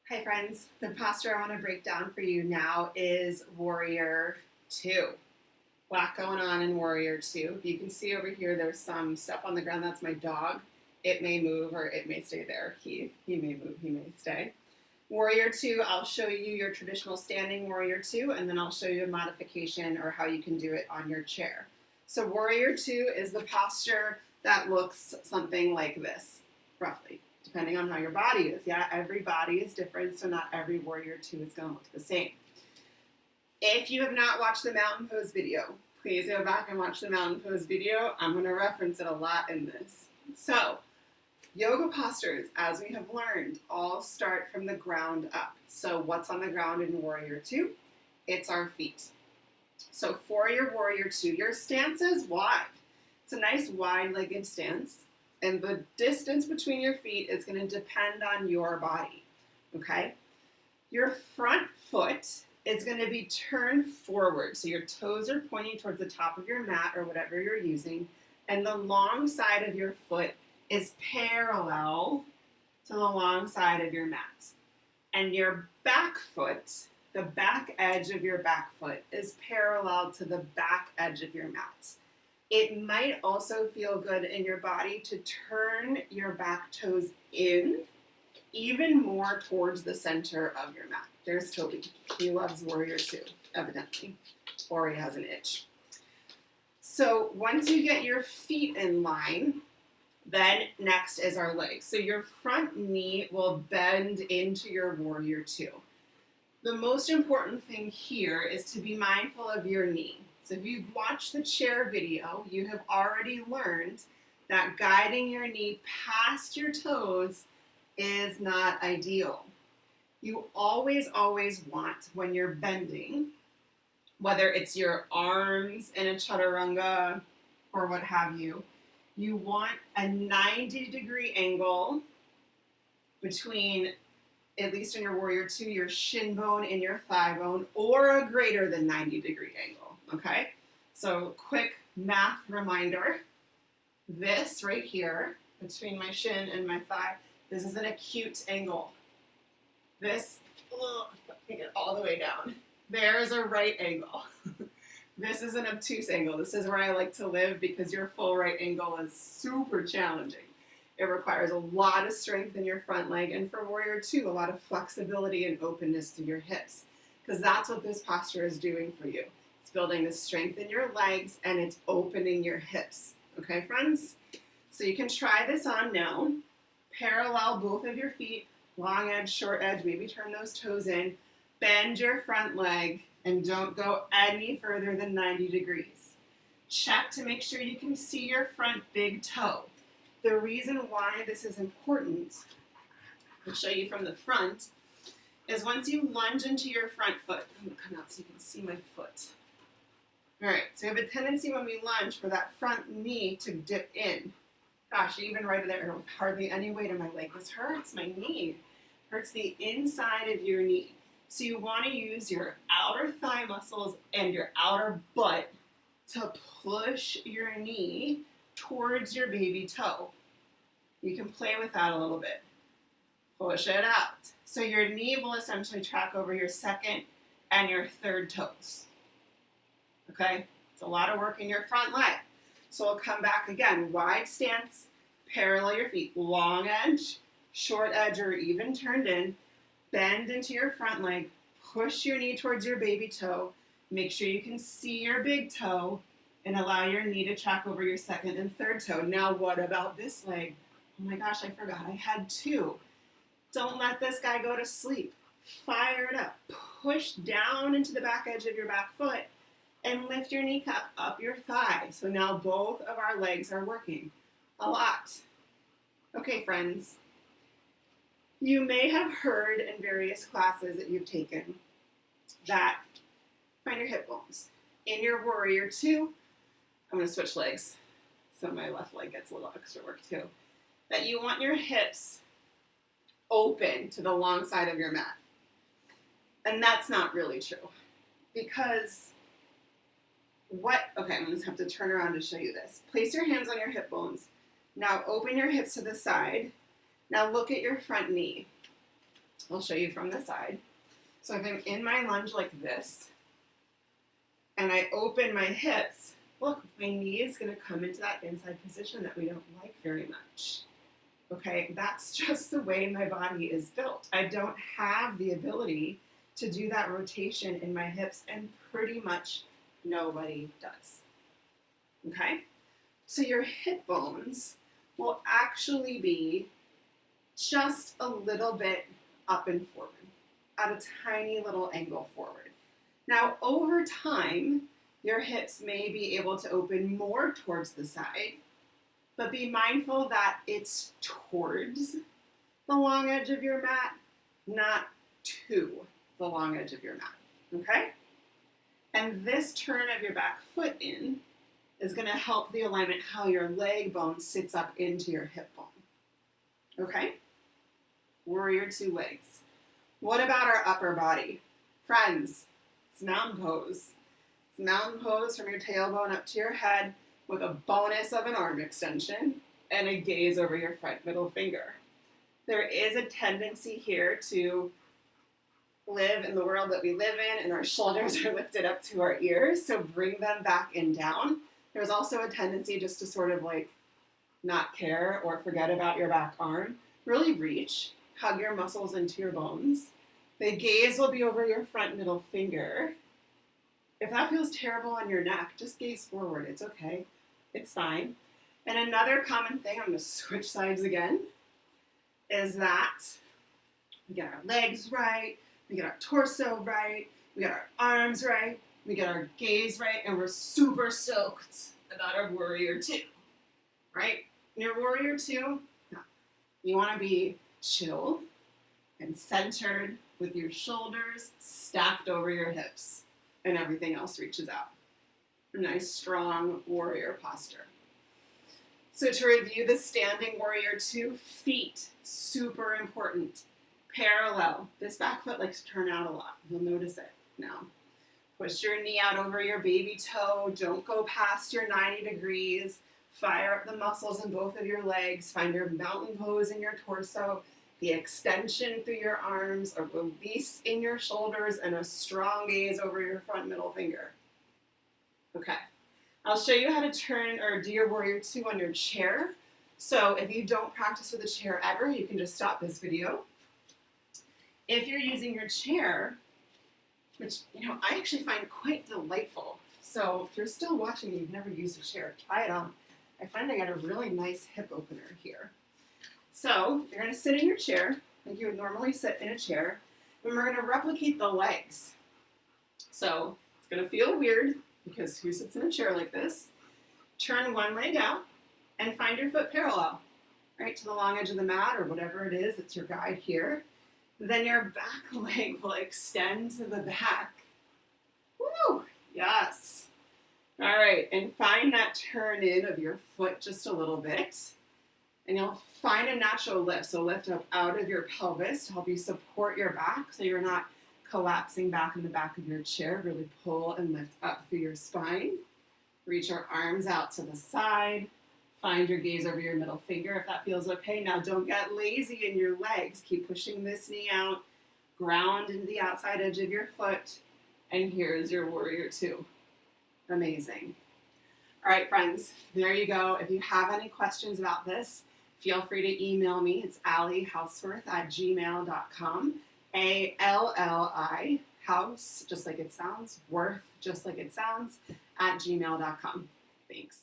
Hi friends, the posture I want to break down for you now is Warrior 2. A lot going on in Warrior 2. If you can see over here, there's some stuff on the ground. That's my dog. It may move or it may stay there. He may move, he may stay. Warrior 2, I'll show you your traditional standing Warrior 2, and then I'll show you a modification or how you can do it on your chair. So Warrior 2 is the posture that looks something like this, roughly, depending on how your body is. Yeah, every body is different, so not every Warrior 2 is going to look the same. If you have not watched the mountain pose video, please go back and watch the mountain pose video. I'm going to reference it a lot in this. So, yoga postures, as we have learned, all start from the ground up. So what's on the ground in Warrior 2? It's our feet. So for your Warrior 2, your stance is wide. It's a nice wide-legged stance. And the distance between your feet is going to depend on your body, okay? Your front foot is going to be turned forward. So your toes are pointing towards the top of your mat or whatever you're using. And the long side of your foot is parallel to the long side of your mat. And your back foot, the back edge of your back foot, is parallel to the back edge of your mat. It might also feel good in your body to turn your back toes in even more towards the center of your mat. There's Toby. He loves Warrior 2, evidently, or he has an itch. So once you get your feet in line, then next is our legs. So your front knee will bend into your Warrior 2. The most important thing here is to be mindful of your knee. So if you've watched the chair video, you have already learned that guiding your knee past your toes is not ideal. You always want, when you're bending, whether it's your arms in a chaturanga or what have you, you want a 90-degree angle between, at least in your Warrior 2, your shin bone and your thigh bone, or a greater than 90-degree angle, okay? So quick math reminder, this right here, between my shin and my thigh, this is an acute angle. This, get it all the way down. There's a right angle. This is an obtuse angle. This is where I like to live because your full right angle is super challenging. It requires a lot of strength in your front leg, and for Warrior 2, a lot of flexibility and openness to your hips, because that's what this posture is doing for you. It's building the strength in your legs, and it's opening your hips. Okay, friends? So you can try this on now. Parallel both of your feet, long edge, short edge, maybe turn those toes in. Bend your front leg, and don't go any further than 90 degrees. Check to make sure you can see your front big toe. The reason why this is important, I'll show you from the front, is once you lunge into your front foot, I'm going to come out so you can see my foot. All right, so you have a tendency when we lunge for that front knee to dip in. Gosh, even right there with hardly any weight on my leg. This hurts my knee. Hurts the inside of your knee. So you want to use your outer thigh muscles and your outer butt to push your knee towards your baby toe. You can play with that a little bit. Push it out. So your knee will essentially track over your second and your third toes. Okay? It's a lot of work in your front leg. So we'll come back again. Wide stance, parallel your feet. Long edge, short edge, or even turned in. Bend into your front leg. Push your knee towards your baby toe. Make sure you can see your big toe and allow your knee to track over your second and third toe. Now what about this leg? Oh my gosh, I forgot I had two. Don't let this guy go to sleep. Fire it up. Push down into the back edge of your back foot and lift your kneecap up your thigh. So now both of our legs are working a lot. Okay, friends. You may have heard in various classes that you've taken that, find your hip bones. In your Warrior 2, I'm going to switch legs so my left leg gets a little extra work too. That you want your hips open to the long side of your mat. And that's not really true. Because okay, I'm going to have to turn around to show you this. Place your hands on your hip bones. Now open your hips to the side. Now look at your front knee. I'll show you from the side. So if I'm in my lunge like this, and I open my hips, look, my knee is going to come into that inside position that we don't like very much. Okay, that's just the way my body is built. I don't have the ability to do that rotation in my hips, and pretty much nobody does. Okay, so your hip bones will actually be just a little bit up and forward, at a tiny little angle forward. Now, over time, your hips may be able to open more towards the side, but be mindful that it's towards the long edge of your mat, not to the long edge of your mat, okay? And this turn of your back foot in is going to help the alignment how your leg bone sits up into your hip bone, okay? Warrior two legs. What about our upper body? Friends, it's mountain pose. It's mountain pose from your tailbone up to your head with a bonus of an arm extension and a gaze over your front middle finger. There is a tendency here to live in the world that we live in, and our shoulders are lifted up to our ears, so bring them back and down. There's also a tendency just to sort of like not care or forget about your back arm. Really reach, hug your muscles into your bones. The gaze will be over your front middle finger. If that feels terrible on your neck, just gaze forward. It's okay. It's fine. And another common thing, I'm going to switch sides again, is that we get our legs right, we get our torso right, we get our arms right, we get our gaze right, and we're super stoked about our warrior two, right? In your warrior two, you want to be chilled and centered with your shoulders stacked over your hips, and everything else reaches out. A nice, strong warrior posture. So to review the standing warrior two, feet, super important. Parallel. This back foot likes to turn out a lot. You'll notice it now. Push your knee out over your baby toe. Don't go past your 90 degrees. Fire up the muscles in both of your legs. Find your mountain pose in your torso. The extension through your arms, a release in your shoulders, and a strong gaze over your front middle finger. Okay, I'll show you how to turn or do your warrior two on your chair. So if you don't practice with a chair ever, you can just stop this video. If you're using your chair, which I actually find quite delightful. So if you're still watching and you've never used a chair, try it on. I find I got a really nice hip opener here. So you're going to sit in your chair like you would normally sit in a chair, and we're going to replicate the legs. So it's going to feel weird because who sits in a chair like this? Turn one leg out and find your foot parallel, right, to the long edge of the mat or whatever it is. It's your guide here. Then your back leg will extend to the back. Woo! Yes. All right, and find that turn in of your foot just a little bit. And you'll find a natural lift. So lift up out of your pelvis to help you support your back so you're not collapsing back in the back of your chair. Really pull and lift up through your spine. Reach your arms out to the side. Find your gaze over your middle finger if that feels okay. Now don't get lazy in your legs. Keep pushing this knee out. Ground into the outside edge of your foot. And here's your warrior two. Amazing. All right, friends, there you go. If you have any questions about this, feel free to email me. It's allihouseworth@gmail.com. ALLI, house, just like it sounds, worth, just like it sounds, @gmail.com. Thanks.